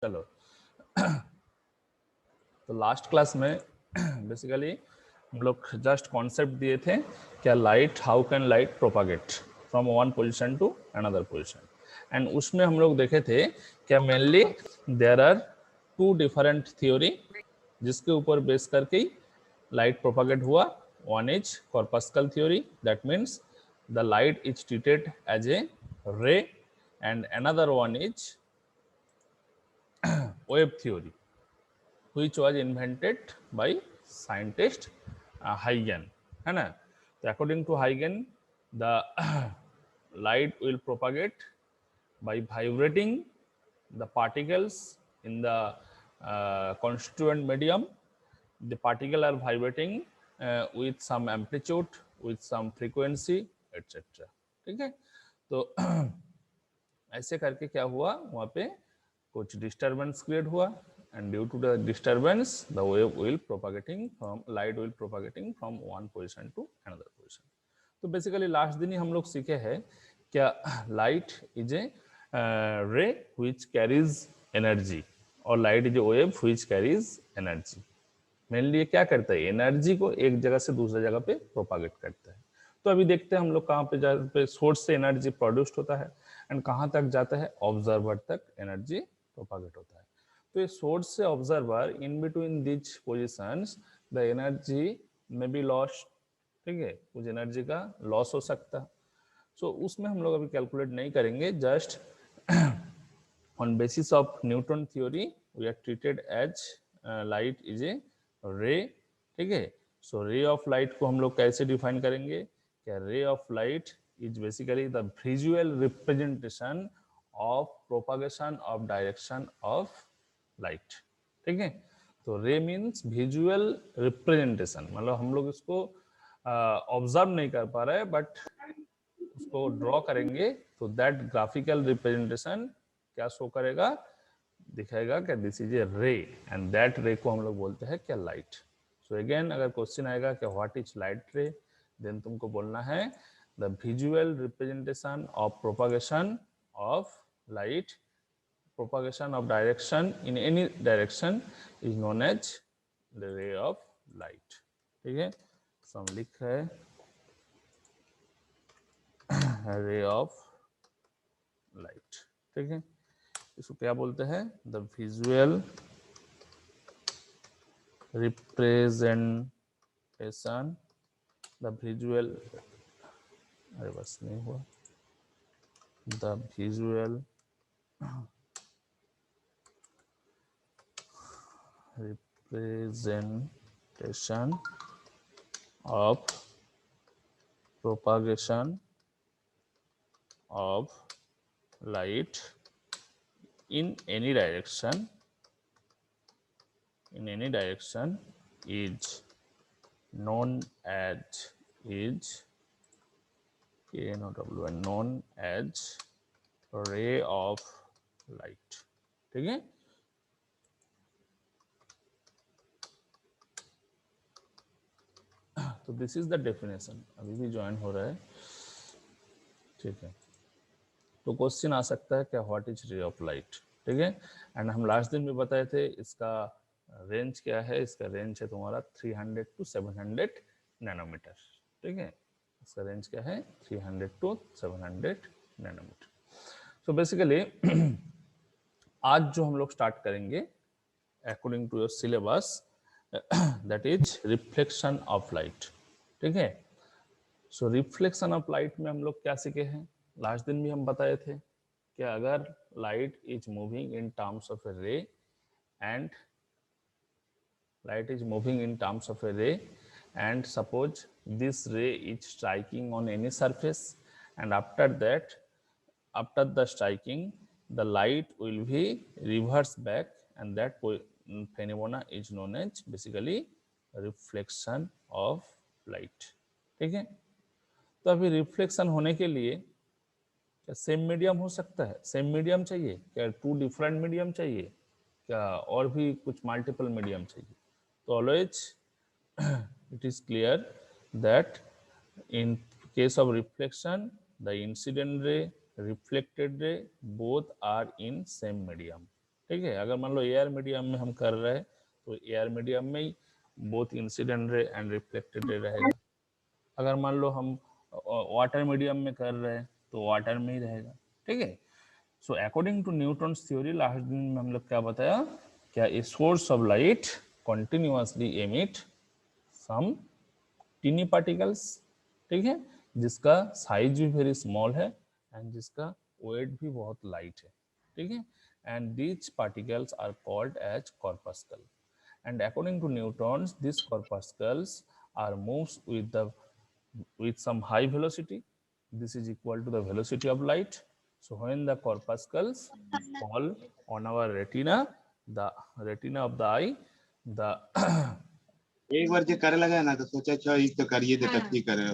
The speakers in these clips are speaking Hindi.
चलो तो लास्ट क्लास में बेसिकली हम लोग जस्ट कॉन्सेप्ट दिए थे क्या light, how can light propagate from one position to another position, and उसमें हम लोग देखे थे क्या mainly there are two different theory जिसके ऊपर बेस करके ही लाइट प्रोपागेट हुआ. One is corpuscle theory, that means the light is treated as a ray, and another one is wave theory which was invented by scientist Huygens, है ना. तो according to Huygens the light will propagate by vibrating the particles in the constituent medium. The particles are vibrating with some amplitude, with some frequency, etc. ठीक है. तो ऐसे करके क्या हुआ, वहाँ पे कुछ डिस्टर्बेंस क्रिएट हुआ, and due to the disturbance the wave will propagating from light will propagating from one position to another position. तो बेसिकली लास्ट दिन ही हम लोग सीखे हैं क्या लाइट इज ए रे व्हिच कैरीज एनर्जी और light is A wave which carries energy. Mainly ये क्या करता है, एनर्जी को एक जगह से दूसरी जगह पे प्रोपागेट करता है. तो अभी देखते हैं हम लोग कहाँ पे सोर्स से एनर्जी प्रोड्यूस्ड होता है एंड कहाँ तक जाता है, ऑब्जर्वर तक एनर्जी प्रोपागेट होता है. तो ये सोर्स से observer in between this positions the energy में बी लॉस्ट. ठीक है, कुछ एनर्जी का लॉस हो सकता है. सो उसमें हम लोग अभी कैलकुलेट नहीं करेंगे, just on basis of Newton theory we are treated as light is a ray. ठीक है. सो रे ऑफ लाइट को हम लोग कैसे डिफाइन करेंगे, क्या रे of light is basically the visual representation of propagation of direction of light. ठीक है. तो रे मीन्स विजुअल रिप्रेजेंटेशन, मतलब हम लोग इसको ऑब्जर्व नहीं कर पा रहे बट उसको ड्रॉ करेंगे तो दैट ग्राफिकल रिप्रेजेंटेशन क्या शो करेगा, दिखाएगा क्या this is a ray, and that रे को हम लोग बोलते हैं क्या लाइट. सो अगेन अगर क्वेश्चन आएगा क्या what is light ray, then तुमको बोलना है the visual representation of propagation of light, propagation of direction in any direction is known as the ray of light. ठीक है. सो हम लिख रहे हैं रे ऑफ लाइट. ठीक है. इसको क्या बोलते हैं, the visual representation, the visual, अरे बस नहीं हुआ, the visual representation of propagation of light in any direction is known as known as ray of light. ठीक है. तो दिस इज द डेफिनेशन, अभी भी ज्वाइन हो रहा है. ठीक है. तो क्वेश्चन आ सकता है क्या व्हाट इज रे ऑफ लाइट. ठीक है. एंड हम लास्ट दिन भी बताए थे इसका रेंज क्या है, इसका रेंज है तुम्हारा 300 टू 700 नैनोमीटर. ठीक है. इसका रेंज क्या है, 300 टू 700 नैनोमीटर. सो बेसिकली आज जो हम लोग स्टार्ट करेंगे according to your syllabus that is reflection of light. ठीक है. सो रिफ्लेक्शन ऑफ लाइट में हम लोग क्या सीखे हैं, लास्ट दिन भी हम बताए थे कि अगर light is moving in terms of a ray and light is moving in terms of a ray, and suppose this ray is striking on any surface, and after the striking the light will be reversed back, and that phenomena is known as basically reflection of light. ठीक है. तो अभी रिफ्लेक्शन होने के लिए क्या सेम मीडियम हो सकता है, सेम मीडियम चाहिए क्या, टू डिफरेंट मीडियम चाहिए क्या, और भी कुछ मल्टीपल मीडियम चाहिए. तो always it is clear that in case of reflection the incident ray, reflected ray both are in same medium. ठीक है। अगर मान लो एयर मीडियम में हम कर रहे हैं तो एयर मीडियम में ही both incident ray and reflected ray रहेगा। अगर मान लो हम वाटर मीडियम में कर रहे हैं तो वाटर में ही रहेगा। ठीक है। So according to Newton's theory, last दिन में हम लोग क्या बताया, क्या a source of light continuously emit some tiny particles, ठीक है, जिसका साइज भी वेरी स्मॉल है एंड जिसका वेट भी बहुत लाइट है। ठीक है। And these particles are called as corpuscle, and according to Newton's, these corpuscles are moves with some high velocity. This is equal to the velocity of light. So when the corpuscles fall on our retina, the retina of the eye, the एक बार जो करे लगा ना तो सोचा अच्छा इस तो करिए तो कच्ची करे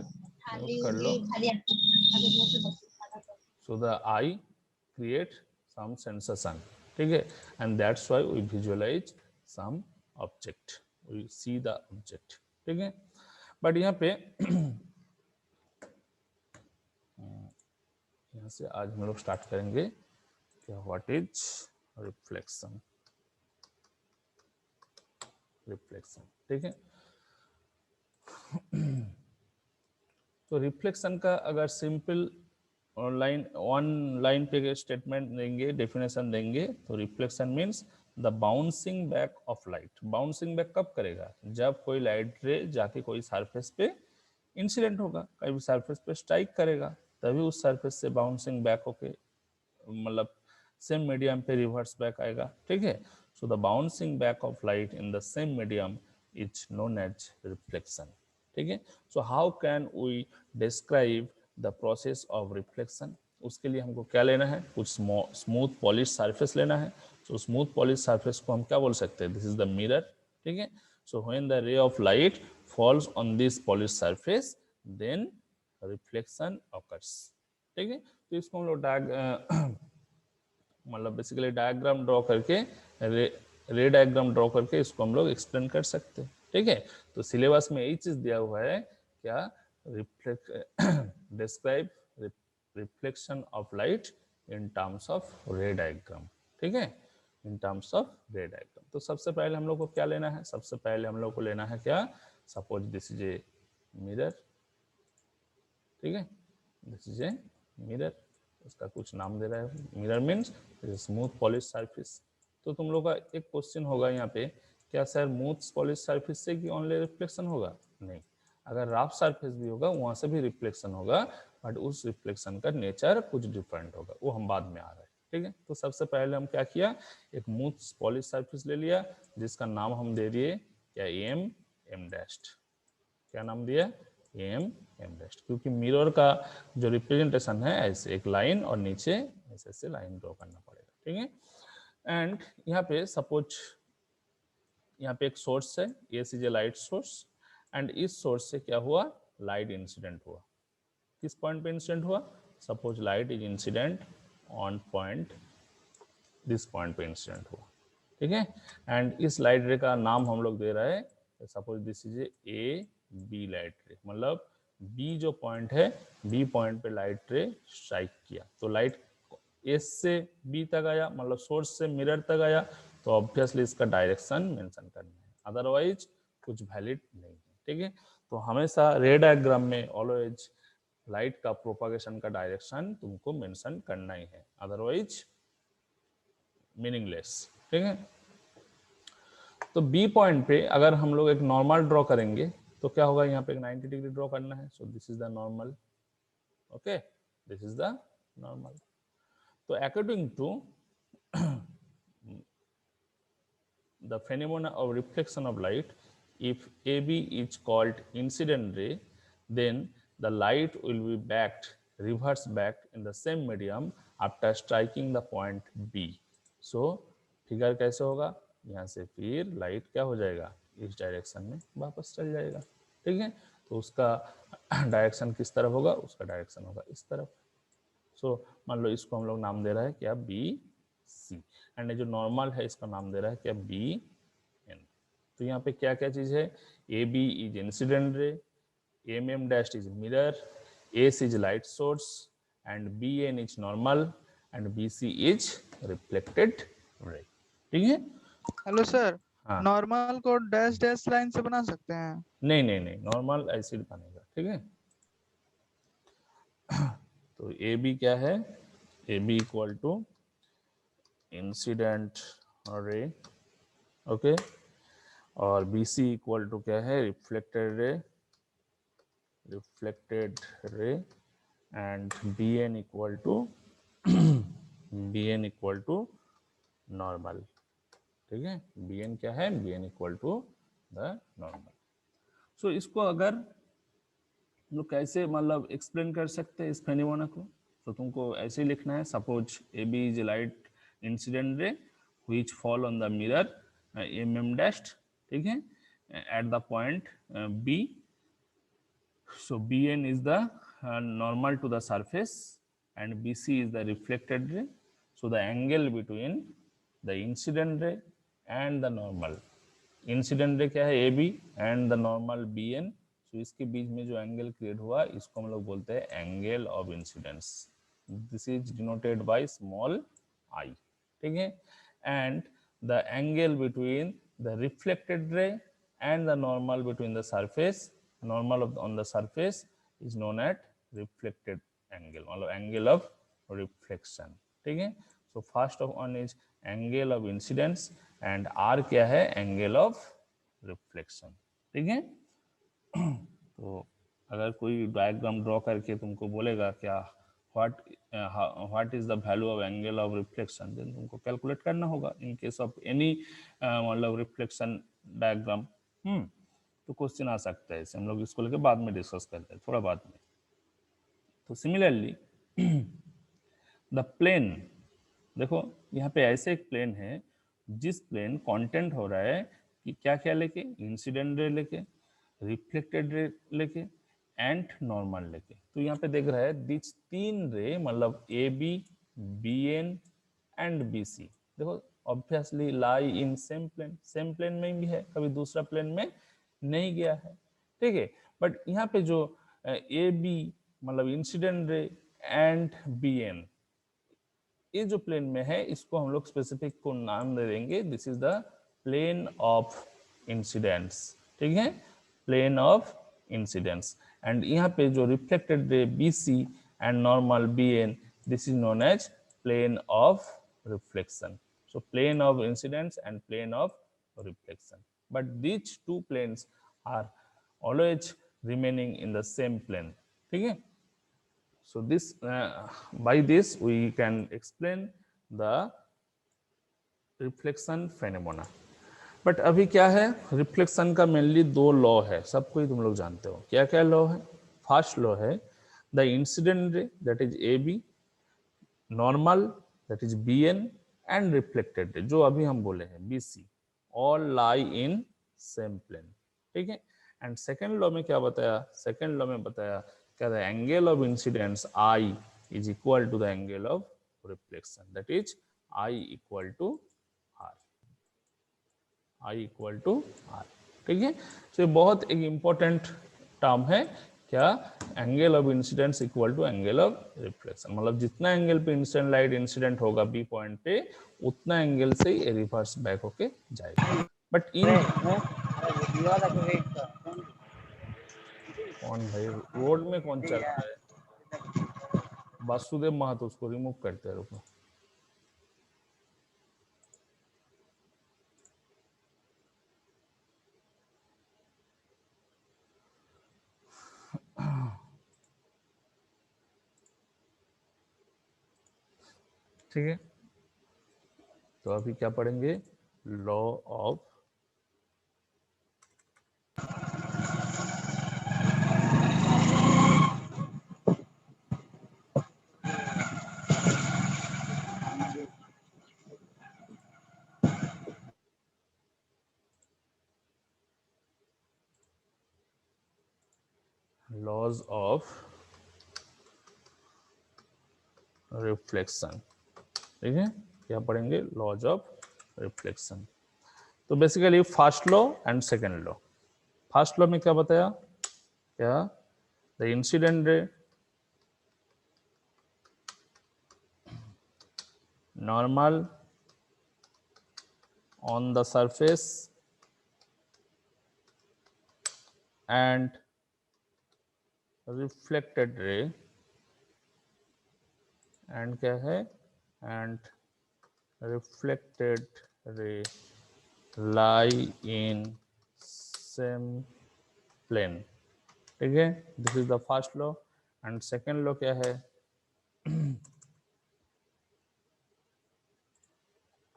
कर लो। So the eye create some sensation, ठीक है, and that's why we visualize some object, we see the object, ठीक है। बट यहाँ पे यहाँ से आज हम लोग स्टार्ट करेंगे क्या, व्हाट इज रिफ्लेक्शन, रिफ्लेक्शन, ठीक है। तो रिफ्लेक्शन का अगर सिंपल लाइन वन लाइन पे स्टेटमेंट देंगे, डेफिनेशन देंगे, तो reflection means the bouncing back of light. Bouncing back कब करेगा, जब कोई लाइट रे जाके कोई सरफेस पे इंसिडेंट होगा, कभी सरफेस पे स्ट्राइक करेगा, तभी उस सरफेस से बाउंसिंग बैक होके मतलब सेम मीडियम पे रिवर्स बैक आएगा। ठीक है। So the bouncing back of light in the same medium is known as reflection. ठीक है। So how can we describe the process of reflection, उसके लिए हमको क्या लेना है, कुछ स्मूथ पॉलिश सरफेस लेना है। सो स्मूथ पॉलिश सरफेस को हम क्या बोल सकते हैं, दिस इज द मिरर। ठीक है। So when the ray of light falls on this polish surface then reflection occurs. ठीक है। तो इसको हम लोग मतलब बेसिकली डायग्राम ड्रॉ करके रे डायग्राम ड्रॉ करके इसको हम लोग एक्सप्लेन कर सकते हैं। ठीक है। तो सिलेबस में यही चीज दिया हुआ है, क्या, describe reflection of light in terms of रे डायग्राम। ठीक है, इन टर्म्स ऑफ रे डायग्राम। तो सबसे पहले हम लोग को क्या लेना है, सबसे पहले हम लोग को लेना है क्या, suppose this is a mirror. ठीक है, दिस इज ए मिरर, इसका कुछ नाम दे रहा है, mirror means smooth polish surface. तो तुम लोग का एक क्वेश्चन होगा यहाँ पे, क्या सर स्मूथ पॉलिश सरफेस से कि ओनली रिफ्लेक्शन होगा, नहीं, अगर रफ सरफेस भी होगा वहां से भी रिफ्लेक्शन होगा, बट उस रिफ्लेक्शन का नेचर कुछ डिफरेंट होगा, वो हम बाद में आ रहे हैं। ठीक है। तो सबसे पहले हम क्या किया, एक स्मूथ पॉलिश सरफेस ले लिया जिसका नाम हम दे दिए क्या, एम डैश्ड। क्या नाम दिया, एम डैश्ड, क्योंकि मिरर का जो रिप्रेजेंटेशन है ऐसे एक लाइन और नीचे ऐसे ऐसे लाइन ड्रॉ करना पड़ेगा। ठीक है। एंड यहाँ पे सपोज यहाँ पे एक सोर्स है, ये is a light source, and इस सोर्स से क्या हुआ, लाइट इंसिडेंट हुआ। किस पॉइंट पे इंसिडेंट हुआ, suppose light is incident on point, this point पे इंसिडेंट हुआ। ठीक है। एंड इस लाइट रे का नाम हम लोग दे रहे हैं, suppose this is A B light ray, मतलब बी जो पॉइंट है, बी पॉइंट पे लाइट रे स्ट्राइक किया, तो लाइट एस से बी तक आया, मतलब सोर्स से मिरर तक आया, तो ऑब्वियसली इसका डायरेक्शन मेंशन करना है, अदरवाइज कुछ वैलिड नहीं है। ठीक है। तो हमेशा रे डायग्राम में ऑलवेज लाइट का प्रोपागेशन का डायरेक्शन तुमको मेंशन करना ही है, अदरवाइज मीनिंगलेस। ठीक है। तो बी पॉइंट पे अगर हम लोग एक नॉर्मल ड्रॉ करेंगे तो क्या होगा, यहाँ पे एक 90 डिग्री ड्रॉ करना है, so this is the normal. Okay, this is the normal. तो according to the phenomena of reflection of light, if AB is called incident ray, then the light will be backed, reverse backed in the same medium after striking the point B. So figure कैसे होगा, यहाँ से फिर लाइट क्या हो जाएगा, इस डायरेक्शन में वापस चल जाएगा। ठीक है। तो उसका डायरेक्शन किस तरफ होगा, उसका डायरेक्शन होगा इस तरफ। सो मान लो इसको हम लोग नाम दे रहा है क्या, बी सी, एंड जो नॉर्मल है इसका नाम दे रहा है क्या, बी एन। तो यहाँ पे क्या क्या चीज है, A B is incident ray, M dash is mirror, S is light source, and B N is normal, and B C is reflected ray. ठीक है। हेलो सर, हाँ नॉर्मल को डैश डैश लाइन से बना सकते हैं? नहीं नहीं नहीं, नॉर्मल ऐसे ही बनेगा। ठीक है, तो ए बी क्या है, A B equal to incident ray, okay, और बी सी इक्वल टू क्या है, reflected ray, and B N equal to normal. ठीक है, बी एन क्या है, B N equal to the normal. So इसको अगर हम लोग कैसे मतलब एक्सप्लेन कर सकते हैं इस फेनोमेना को, तो तुमको ऐसे ही लिखना है, suppose A B is light incident ray which fall on the mirror M M dashed, ठीक है, at the point B. So Bn is the normal to the surface and Bc is the reflected ray. So the angle between the incident ray and the normal, incident ray क्या है A B and the normal B N, so इसके बीच में जो एंगल क्रिएट हुआ इसको हम लोग बोलते हैं angle of incidence. This is denoted by small I. ठीक है, and the angle between the reflected ray and the normal between the surface, normal of on the surface is known as reflected angle, मतलब angle of reflection। ठीक है, so first of one is angle of incidence and R क्या है, angle of reflection। ठीक है, तो अगर कोई डायग्राम ड्रॉ करके तुमको बोलेगा क्या what is the value of angle of reflection, then तुमको कैलकुलेट करना होगा इन केस ऑफ एनी मतलब रिफ्लेक्शन डायग्राम। तो क्वेश्चन आ सकता है, इसे हम लोग इसको लेके बाद में डिस्कस करते हैं, थोड़ा बाद में। तो सिमिलरली द प्लेन, देखो यहाँ पे ऐसे एक प्लेन है जिस प्लेन कंटेंट हो रहा है कि क्या क्या लेके, इंसिडेंट रे लेके, रिफ्लेक्टेड रे लेके एंड नॉर्मल लेके। तो यहाँ पे देख रहा है दिस तीन रे मतलब A B, B N and B C, देखो obviously lie in same plane में भी है, कभी दूसरा प्लेन में नहीं गया है। ठीक है, बट यहाँ पे जो ए बी मतलब incident ray and B N, ये जो प्लेन में है इसको हम लोग स्पेसिफिक को नाम दे देंगे, this is the plane of incidents. ठीक है, प्लेन ऑफ इंसिडेंट्स, एंड यहाँ पे जो reflected ray B C and normal B N, this is known as plane of reflection. So plane of incidents and plane of reflection, but these two planes are always remaining in the same plane। ठीक है, so this by this we can explain the reflection phenomena। But अभी क्या है, रिफ्लेक्शन का मेनली दो लॉ है, सबको ही तुम लोग जानते हो। क्या क्या लॉ है, फर्स्ट लॉ है the incident ray that is A B, normal that is B N and reflected ray जो अभी हम बोले हैं B C, all lie in same plane. ठीक है, एंड सेकेंड लॉ में क्या बताया, सेकेंड लॉ में बताया क्या, the angle of incidence I is equal to the angle of reflection, that is I equal to R, I equal to R. ठीक है, तो ये बहुत एक इंपॉर्टेंट टर्म है क्या, angle of incidence equal to angle of reflection, मतलब जितना एंगल पे इंसिडेंट लाइट इंसिडेंट होगा बी पॉइंट पे उतना एंगल से ये रिवर्स बैक होके जाएगा। बट इन कौन भाई रोड में कौन चल रहा है, वासुदेव महतो, उसको रिमूव करते हैं, रुको। ठीक है, तो अभी क्या पढ़ेंगे, law of laws of reflection. ठीक है, क्या पढ़ेंगे, लॉज ऑफ रिफ्लेक्शन। तो basically first law and second law. First law में क्या बताया, क्या the incident ray normal on the surface and reflected ray, and क्या है, and reflected ray lie in same plane. ठीक है, this is the first law. And second law क्या है,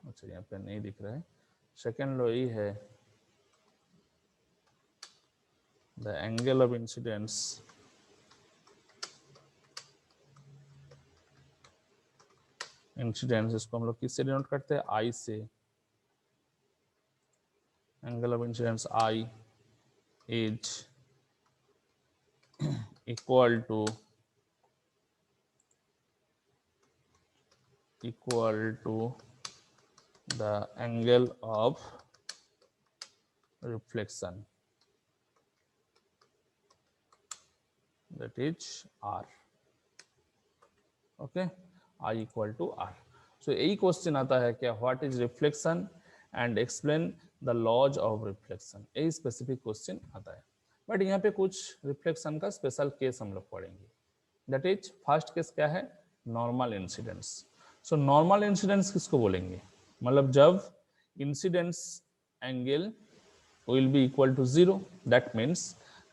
अच्छा यहाँ पे नहीं दिख रहा है. सेकेंड लॉ ये है, द एंगल ऑफ इंसिडेंस इसको हम लोग किससे डिनोट करते हैं, आई से. Angle of incidence I is equal to the angle of reflection, that is R. Okay, I equal to R. So यही क्वेश्चन आता है क्या, what is reflection and explain the laws of reflection. यही स्पेसिफिक क्वेश्चन आता है. बट यहाँ पे कुछ रिफ्लेक्शन का स्पेशल केस हम लोग पढ़ेंगे. दैट इज फर्स्ट केस क्या है, normal incidence. So normal incidence किसको बोलेंगे, मतलब जब incidence angle will be equal to 0. That means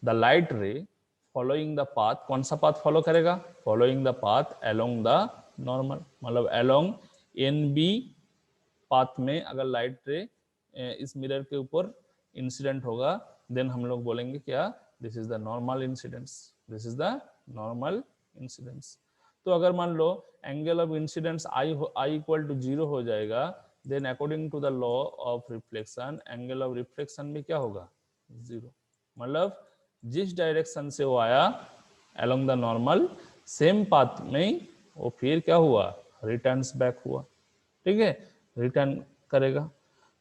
the light ray following the path, कौन सा पाथ फॉलो करेगा, following the path along the normal, मतलब along NB पाथ में अगर लाइट रे इस मिरर के ऊपर इंसिडेंट होगा, देन हम लोग बोलेंगे क्या, this is the normal incidence. This is the normal incidence. तो अगर मान लो angle of incidence I equal to 0 हो जाएगा, then according to the law of reflection angle of reflection भी क्या होगा, 0. मतलब जिस डायरेक्शन से वो आया along the normal, same path में वो फिर क्या हुआ, रिटर्न्स बैक हुआ. ठीक है, रिटर्न करेगा.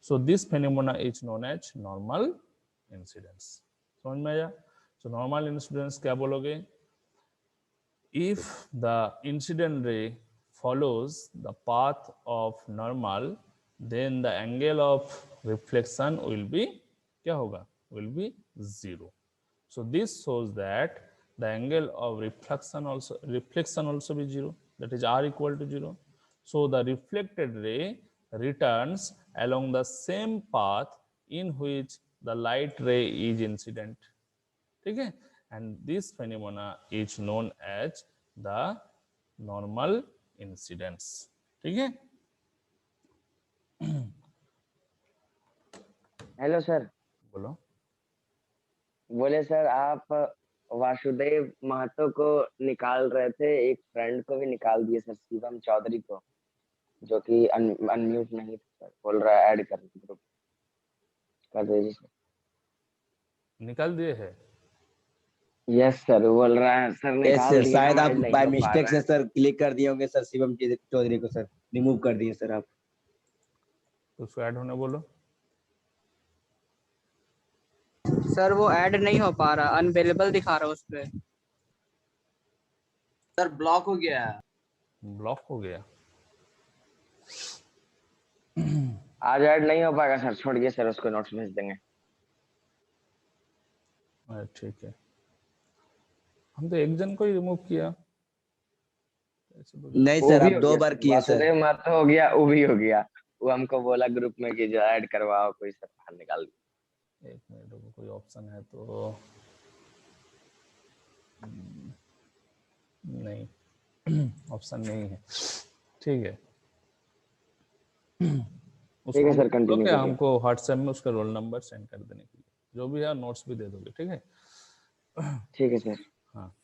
So this phenomena is known as normal incidence. समझ में आया. सो नॉर्मल इंसिडेंस क्या बोलोगे, if the incident ray follows the path of normal, then the angle of reflection will be क्या होगा, will be 0. So this shows that the angle of reflection also be 0, that is R equal to 0. So the reflected ray returns along the same path in which the light ray is incident. ठीक है, and this phenomena is known as the normal incidence. ठीक है. Hello sir. बोलो. बोले सर आप वासुदेव महतो को निकाल रहे थे, एक फ्रेंड को भी निकाल दिए सर, शिवम चौधरी को, जो कि अनम्यूट नहीं था सर. बोल रहा है ऐड कर ग्रुप कर दीजिए सर. निकाल दिए है. यस सर, बोल रहा है सर निकाल दिए. शायद आप नहीं बाय हो पा मिस्टेक रहा से सर क्लिक कर दिए होंगे सर, शिवम चौधरी को सर रिमूव कर दिए सर आप. तो उसको ऐड होने बोलो. सर वो ऐड नहीं हो पा रहा, अनअवेलेबल दिखा रहा है उस पे. सर ब्लॉक हो गया है. ब्लॉक हो गया. आज ऐड नहीं हो पाएगा सर, छोड़िए सर, उसको नोट्स भेज देंगे. ठीक है, हम तो एक जन को ही रिमूव किया. नहीं वो सर, भी आप हो 2 गया बार सर. किए सर. वासुदेव महतो हो गया, वो भी हो गया. वो हमको बोला ग्रुप में कि जो ऐड करवाओ कोई सर, बाहर निकाल दिया. एक मिनट रुको, कोई ऑप्शन है तो नहीं, ऑप्शन नहीं है. ठीक है, ठीक है सर, कंटिन्यू क्या करिए. हमको व्हाट्सएप में उसका रोल नंबर सेंड कर देने के लिए, जो भी है नोट्स भी दे दोगे. ठीक है. ठीक है सर. हाँ.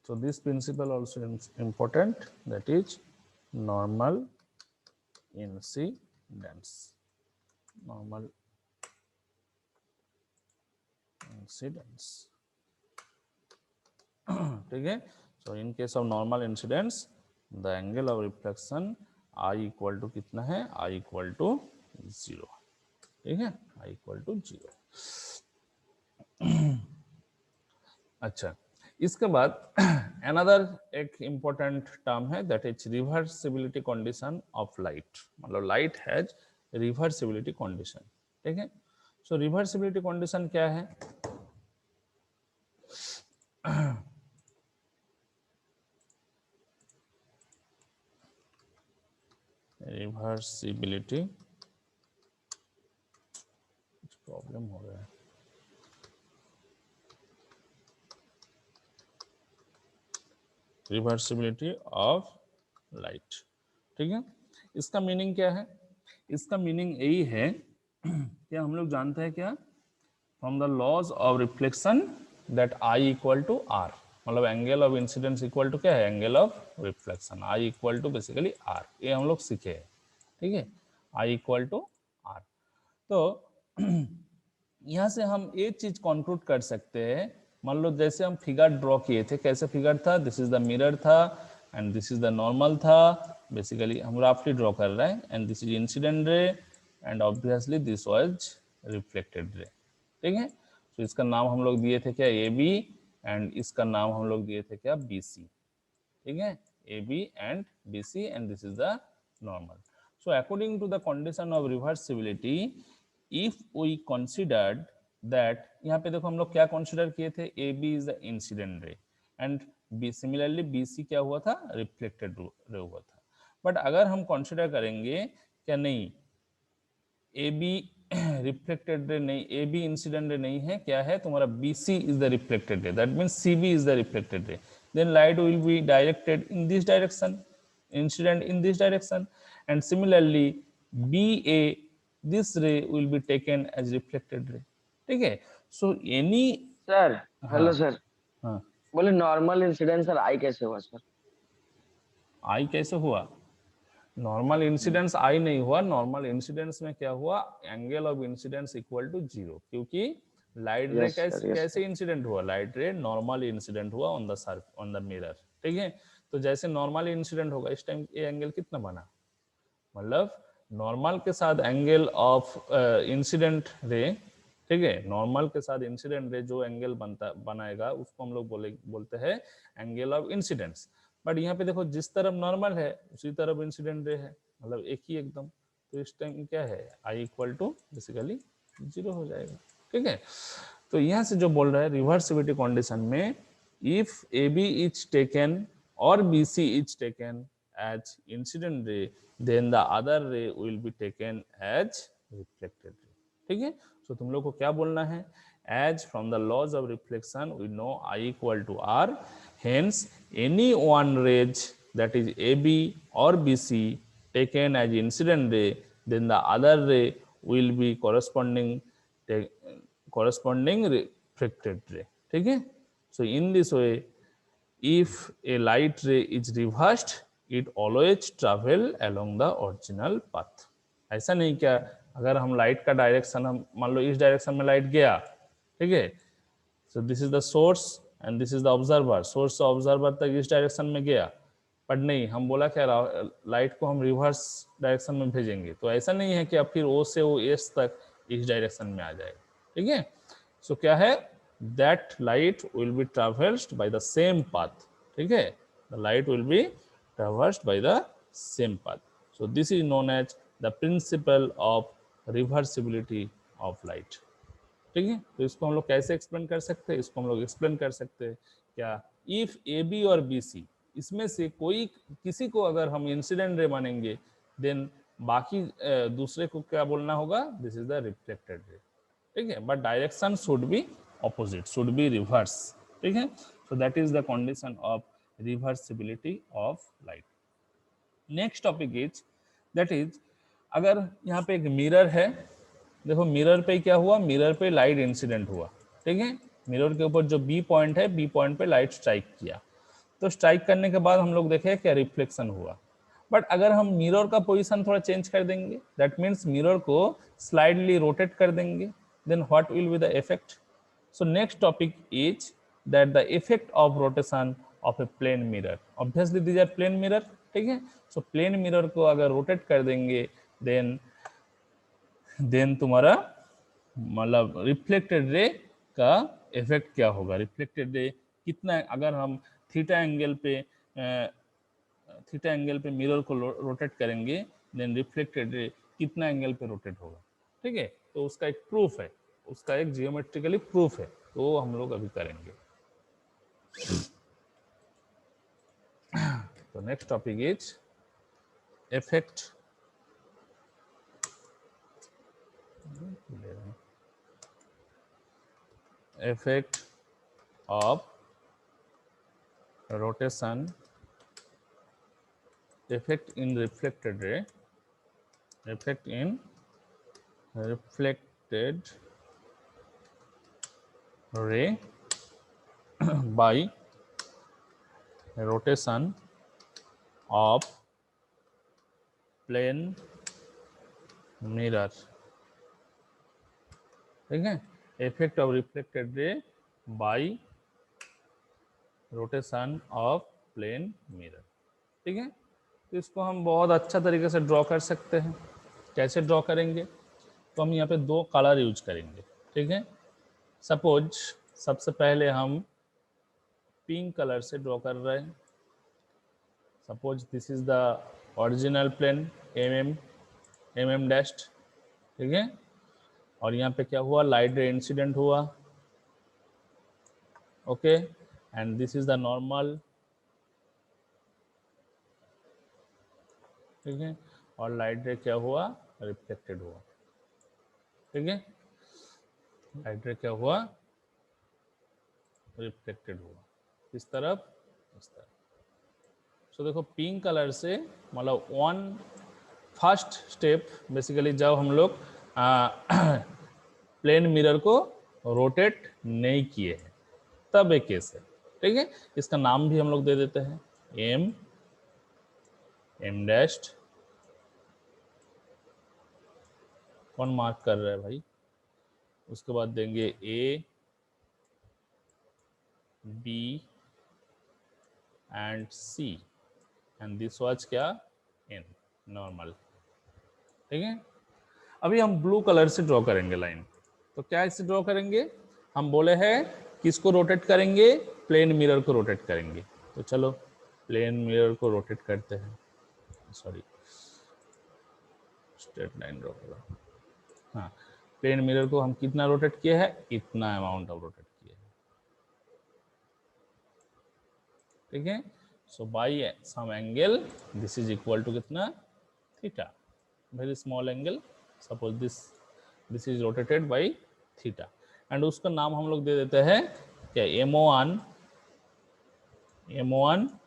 So this principle also is important, that is normal incidence. Normal incidence. ठीक है. So in case of normal incidence, the angle of reflection I equal to कितना है, I equal to 0. ठीक है, I equal to 0. अच्छा, इसके बाद अनदर एक इम्पोर्टेंट टर्म है that is reversibility condition of light, मतलब लाइट हैज रिवर्सिबिलिटी कंडीशन, ठीक है। सो रिवर्सिबिलिटी कंडीशन क्या है? रिवर्सिबिलिटी, प्रॉब्लम हो रहा है, रिवर्सिबिलिटी ऑफ लाइट, ठीक है। इसका मीनिंग क्या है? इसका मीनिंग यही है कि हम लोग जानते हैं क्या, from the laws of reflection that I equal to R, मतलब angle of incidence equal to क्या है? Angle of reflection, I equal to basically R, ये हम लोग सीखे हैं, ठीक है, आई इक्वल टू आर। तो यहाँ से हम एक चीज कंक्लूड कर सकते हैं, मान लो जैसे हम फिगर ड्रॉ किए थे, कैसे फिगर था? दिस इज द मिरर था and this is the normal था, बेसिकली हम रफली ड्रॉ कर रहे हैं, and this is incident ray and obviously this was reflected ray, ठीक है। तो इसका नाम हम लोग दिए थे क्या? ए बी, एंड इसका नाम हम लोग दिए थे क्या? बी सी, ठीक है, A B and B C, and this is the normal. So according to the condition of reversibility, if we considered that, यहाँ पे देखो हम लोग क्या कंसिडर किए थे? A B is the incident ray and B, similarly B C क्या हुआ था? रिफ्लेक्टेड रे हुआ था। बट अगर हम कंसिडर करेंगे क्या, नहीं ए बी रिफ्लेक्टेड रे नहीं, ए बी इंसिडेंट रे नहीं है, क्या है तुम्हारा? B C is the reflected ray, that means C B is the reflected ray, then light will be directed in this direction, incident in this direction, and similarly BA, this ray will be taken as reflected ray, ठीक है। so any, sir hello sir, हाँ, बोले नॉर्मल इंसिडेंस सर आई कैसे हुआ सर? आई कैसे हुआ? नॉर्मल इंसिडेंस आई नहीं हुआ, नॉर्मल इंसिडेंस में क्या हुआ? Angle of incidence equal to 0, क्योंकि लाइट रे कैसे इंसिडेंट हुआ? लाइट रे नॉर्मल इंसिडेंट हुआ on the on the mirror, ठीक है। तो जैसे नॉर्मल इंसिडेंट होगा, इस टाइम ये एंगल कितना बना? मतलब नॉर्मल के साथ एंगल ऑफ इंसिडेंट रे, ठीक है, नॉर्मल के साथ इंसिडेंट रे जो एंगल बनाएगा उसको हम लोग बोलते हैं एंगल ऑफ इंसिडेंस। बट यहाँ पे देखो, जिस तरफ नॉर्मल है उसी तरफ इंसिडेंट रे है, मतलब एक ही एकदम। तो इस टाइम क्या है? आई इक्वल टू बेसिकली 0 हो जाएगा, ठीक है। तो यहाँ से जो बोल रहा है, रिवर्सिबिलिटी कंडीशन में if A B is taken और B C is taken as incident ray, then the other ray will be taken as reflected ray, ठीक है। सो तुम लोग को क्या बोलना है? as from the laws of reflection we know I equal to R, hence any one rays that is AB or BC taken as incident ray, then the other ray will be corresponding reflected ray, ठीक है। so in this way if a light ray is reversed it always travel along the original path। ऐसा नहीं क्या, अगर हम लाइट का डायरेक्शन, हम मान लो इस डायरेक्शन में लाइट गया, ठीक है, so this is the source and this is the observer, source से ऑब्जर्वर तक इस डायरेक्शन में गया, बट नहीं, हम बोला क्या, लाइट को हम रिवर्स डायरेक्शन में भेजेंगे, तो ऐसा नहीं है कि अब फिर ओ से ओ एस तक इस डायरेक्शन में आ जाएगा, ठीक है। सो क्या है, that light will be traversed by the same path, ठीक है, the light will be traversed by the same path. So this is known as the principle of reversibility of light, ठीक है। तो इसको हम लोग कैसे एक्सप्लेन कर सकते हैं? इसको हम लोग एक्सप्लेन कर सकते हैं क्या, इफ ए बी और बी सी इसमें से कोई किसी को अगर हम इंसिडेंट रे मानेंगे, देन बाकी दूसरे को क्या बोलना होगा? This is the reflected ray, ठीक है, but direction should be opposite, should be reverse, ठीक है। So that is the condition of reversibility of light. Next topic is that is, अगर यहाँ पे एक मिरर है, देखो मिरर पे क्या हुआ, मिरर पे लाइट इंसिडेंट हुआ, ठीक है, मिरर के ऊपर जो बी पॉइंट है, बी पॉइंट पे लाइट स्ट्राइक किया, तो स्ट्राइक करने के बाद हम लोग देखे क्या, रिफ्लेक्शन हुआ। बट अगर हम मिरर का पोजीशन थोड़ा चेंज कर देंगे, दैट मीन्स मिरर को स्लाइडली रोटेट कर देंगे, then what will be the effect? So next topic is that the effect of rotation of a plane mirror, obviously these are plane mirror, ठीक है। सो प्लेन मिरर को अगर रोटेट कर देंगे, देन तुम्हारा मतलब रिफ्लेक्टेड रे का इफेक्ट क्या होगा? रिफ्लेक्टेड रे कितना, अगर हम थीटा एंगल पे मिरर को रोटेट करेंगे देन रिफ्लेक्टेड रे कितना एंगल पे रोटेट होगा, ठीक है। तो उसका एक प्रूफ है, उसका एक जियोमेट्रिकली प्रूफ है, तो वो हम लोग अभी करेंगे। तो next topic is effect of rotation, effect in reflected ray by rotation of plane mirror, ठीक है। Effect of reflected ray by rotation of plane mirror, ठीक है। तो इसको हम बहुत अच्छा तरीके से ड्रॉ कर सकते हैं। कैसे ड्रॉ करेंगे, तो हम यहाँ पे दो कलर यूज करेंगे, ठीक है। सपोज सबसे पहले हम पिंक कलर से ड्रॉ कर रहे हैं। Suppose this is the original plane mm dashed, ठीक है। और यहाँ पे क्या हुआ, लाइट रे इंसिडेंट हुआ, okay. And this is the normal, ठीक है। और लाइट रे क्या हुआ, रिफ्लेक्टेड हुआ, ठीक है। लाइट रे क्या हुआ, रिफ्लेक्टेड हुआ, किस तरफ, इस तरफ। सो देखो पिंक कलर से मतलब वन फर्स्ट स्टेप बेसिकली जब हम लोग प्लेन मिरर को रोटेट नहीं किए हैं तब एक केस है, ठीक है। इसका नाम भी हम लोग दे देते हैं एम डैश्ड। कौन मार्क कर रहा है भाई, उसके बाद देंगे A B and C and this was क्या, एन नॉर्मल, ठीक है। अभी हम ब्लू कलर से ड्रॉ करेंगे लाइन। तो क्या इससे ड्रॉ करेंगे, हम बोले हैं किसको रोटेट करेंगे, प्लेन मिरर को रोटेट करेंगे। तो चलो प्लेन मिरर को रोटेट करते हैं, सॉरी स्ट्रेट लाइन ड्रॉ करो। हाँ, प्लेन मिरर को हम कितना रोटेट किए हैं, इतना अमाउंट ऑफ रोटेट किए हैं, ठीक है। So by some angle this is equal to कितना, theta, very small angle. Suppose this is rotated by theta and उसका नाम हम लोग दे देते हैं क्या, M1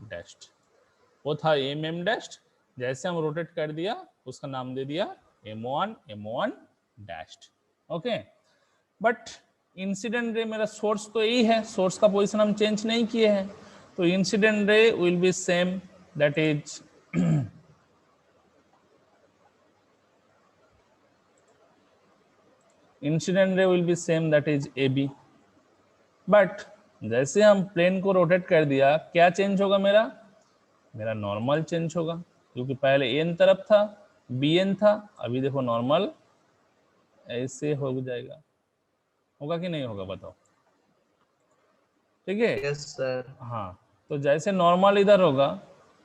डैश्ड। वो था डैश्ड, जैसे हम रोटेट कर दिया उसका नाम दे दिया M1 dashed, okay. But incident ray मेरा सोर्स तो यही है, सोर्स का पोजीशन हम चेंज नहीं किए हैं, तो incident ray will B same, that is incident रे will B same, that is AB। But जैसे हम प्लेन को रोटेट कर दिया क्या चेंज होगा, मेरा नॉर्मल चेंज होगा, क्योंकि पहले एन तरफ था, BN था, अभी देखो नॉर्मल ऐसे हो जाएगा, होगा कि नहीं होगा बताओ, ठीक है। Yes sir. हाँ, तो जैसे नॉर्मल इधर होगा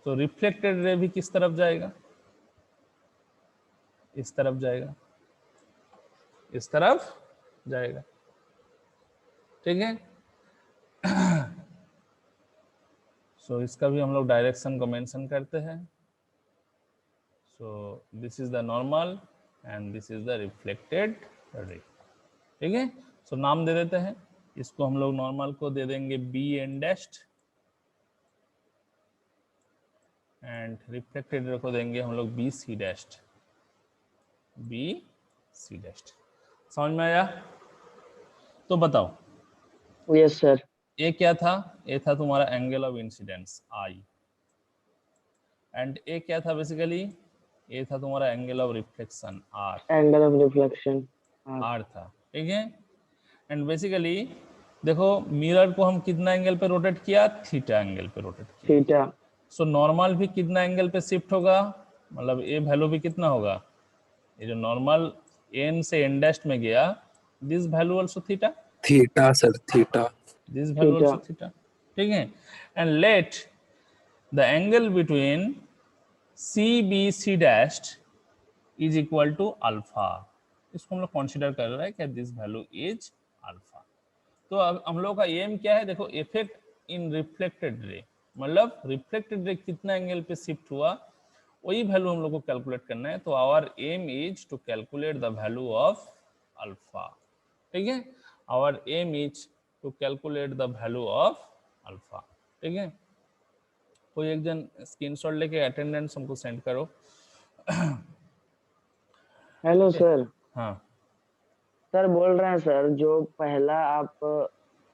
तो रिफ्लेक्टेड रे भी किस तरफ जाएगा, इस तरफ जाएगा, इस तरफ जाएगा, ठीक है। सो इसका भी हम लोग डायरेक्शन को मेंशन करते हैं। So this is the normal and this is the reflected ray, ठीक है। सो नाम दे देते हैं, इसको हम लोग नॉर्मल को दे देंगे BN डैश्ड एंड रिफ्लेक्टेड रे को देंगे हम लोग BC डैश्ड। समझ में आया? तो बताओ, यस सर। ए क्या था, ए था तुम्हारा angle of incidence I, and ए क्या था बेसिकली, ए था तुम्हारा angle of reflection R, angle of reflection R था, ठीक है। एंड बेसिकली देखो मिरर को हम कितना एंगल पे रोटेट किया, थीटा एंगल पे रोटेट किया। थीटा। सो नॉर्मल भी कितना एंगल पे शिफ्ट होगा, मतलब ए वैल्यू भी कितना होगा, ये जो नॉर्मल एन से एन डैश में गया this value also theta, theta sir, theta. This value theta. Also theta, ठीक है। And let the angle between CBC dashed is equal to alpha, इसको हम लोग कंसीडर कर रहे हैं कि दिस वैल्यू इज अल्फा। तो अब हम लोग का एम क्या है, देखो इफेक्ट इन रिफ्लेक्टेड रे, मतलब रिफ्लेक्टेड रे कितना एंगल पे शिफ्ट हुआ, वही वैल्यू हम लोग को कैलकुलेट करना है। तो our aim is to calculate the value of alpha, ठीक है। Our aim is to calculate the value of alpha, ठीक है। कोई एक जन स्क्रीनशॉट लेके अटेंडेंस हमको सेंड करो। Hello sir. हाँ सर बोल रहे हैं सर, जो पहला आप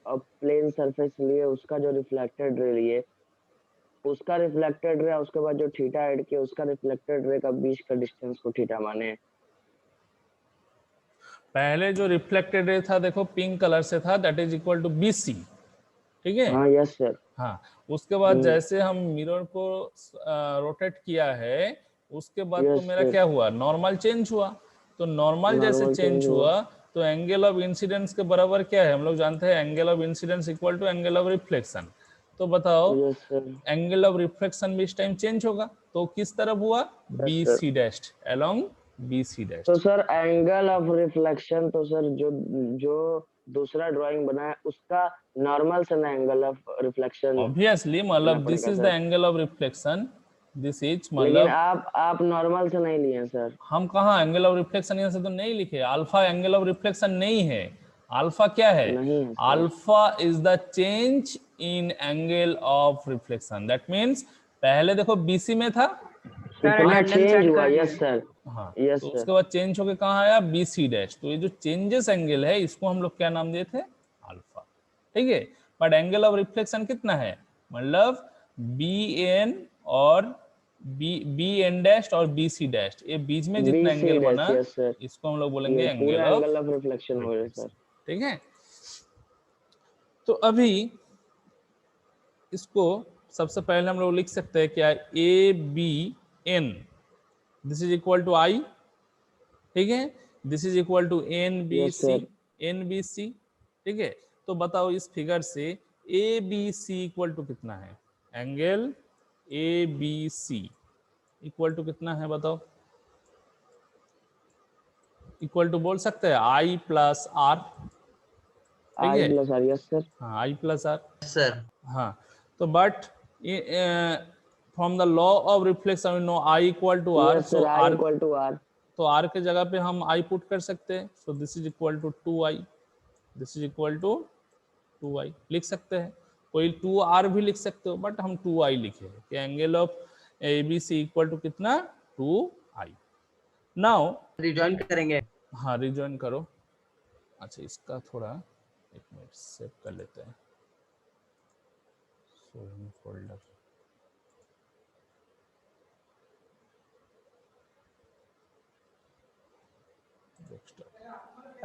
प्लेन सरफेस लिए उसका जो रिफ्लेक्टेड रे लिए, उसका रिफ्लेक्टेड रे, उसके बाद जो थीटा ऐड किया उसका रिफ्लेक्टेड रे का बीच का डिस्टेंस को थीटा माने। पहले जो रिफ्लेक्टेड रे था देखो पिंक कलर से था, that is equal to BC, ठीक है। हाँ यस सर। हाँ, उसके बाद जैसे हम मिरर को रोटेट किया है, उसके बाद तो Yes, मेरा sir. क्या हुआ, नॉर्मल चेंज हुआ। तो नॉर्मल जैसे Normal चेंज change हुआ तो एंगल ऑफ इंसिडेंस के बराबर क्या है, हम लोग जानते हैं angle of incidence equal to angle of reflection. तो बताओ yes sir. Angle of reflection भी इस टाइम चेंज होगा, तो किस तरफ हुआ, BC dash, along BC dash. तो सर एंगल ऑफ रिफ्लेक्शन, तो सर जो जो दूसरा ड्राइंग बना है उसका नॉर्मल से ना एंगल ऑफ रिफ्लेक्शन, ऑब्वियसली मतलब दिस पड़ेगा is the sir. Angle of reflection, this is लेकिन मतलब आप नॉर्मल से नहीं लिए हैं सर। हम कहाँ एंगल ऑफ रिफ्लेक्शन यहाँ से तो नहीं लिखे, अल्फा एंगल ऑफ रिफ्लेक्शन नहीं है। अल्फा क्या है, नहीं है sir. Alpha is the change in angle of reflection, that means पहले देखो BC में था, सर इतना अटेंडेंस चेंज सेंड हुआ। कर यस दिए। सर। हाँ, यस तो सर। उसके बाद चेंज होके कहाँ आया, BC डैश। तो ये जो चेंजेस एंगल है इसको हम लोग क्या नाम दिए थे, अल्फा, ठीक है। बट एंगल ऑफ रिफ्लेक्शन कितना है, मतलब BN और BN डैश और BC डैश, ये बीच में जितना BC एंगल डैश। बना यस सर। इसको हम लोग बोलेंगे ये एंगल पूरा ऑफ एंगल ऑफ रिफ्लेक्शन हो रहा है सर। ठीक है। तो अभी इसको सबसे पहले हम लोग लिख सकते हैं क्या, ABN this is equal to I, ठीक है, this is equal to yes NBC, sir. NBC, ठीक है। तो बताओ इस फिगर से ABC इक्वल टू कितना है, एंगल ABC इक्वल टू कितना है बताओ, इक्वल टू बोल सकते हैं I प्लस R, ठीक आई है। Plus R. Yes sir. हाँ, I प्लस R, सर। हाँ। तो but from the law of reflection we know I equal to R, yes so sir. I R, equal to R. तो R के जगह पे हम I पुट कर सकते हैं, so this is equal to 2I, this is equal to 2I लिख सकते हैं। कोई 2R भी लिख सकते हो, बट हम 2I लिखे हैं कि angle of ABC equal to कितना, 2I। नाउ रिजॉइन करेंगे। हाँ, रिजॉइन करो। अच्छा, इसका थोड़ा एक मिनट सेव कर लेते हैं, शोइंग फोल्डर,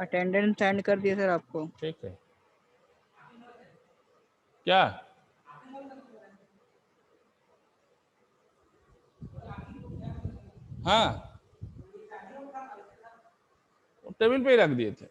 अटेंडेंस सेंड कर दिए सर आपको। ठीक है। क्या हाँ, टेबल पे ही रख दिए थे।